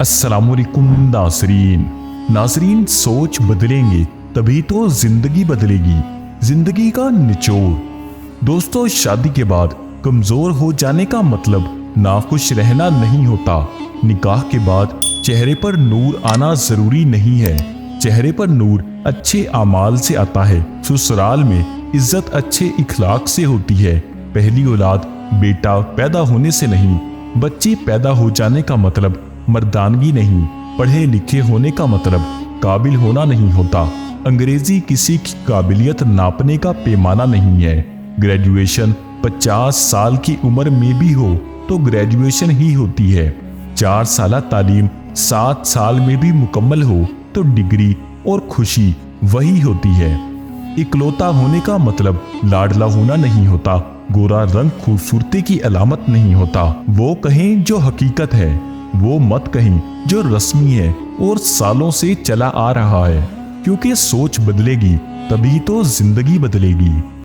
अस्सलाम वालेकुम नाज़रीन, सोच बदलेंगे तभी तो जिंदगी बदलेगी। जिंदगी का निचोड़। दोस्तों, शादी के बाद कमजोर हो जाने का मतलब नाखुश रहना नहीं होता। निकाह के बाद चेहरे पर नूर आना जरूरी नहीं है। चेहरे पर नूर अच्छे अमाल से आता है। ससुराल में इज्जत अच्छे इखलाक से होती है। पहली औलाद बेटा पैदा होने से नहीं, बच्चे पैदा हो जाने का मतलब मर्दानगी नहीं, पढ़े लिखे होने का मतलब काबिल होना नहीं होता। अंग्रेजी किसी की काबिलियत नापने का पैमाना नहीं है। ग्रेजुएशन 50 साल की उम्र में भी हो तो ग्रेजुएशन ही होती है। 4 साल तालीम 7 साल में भी मुकम्मल हो तो डिग्री और खुशी वही होती है। इकलौता होने का मतलब लाडला होना नहीं होता। गोरा रंग खूबसूरती की अलामत नहीं होता। वो कहें जो हकीकत है, वो मत कहें जो रस्मी है और सालों से चला आ रहा है। क्योंकि सोच बदलेगी तभी तो जिंदगी बदलेगी।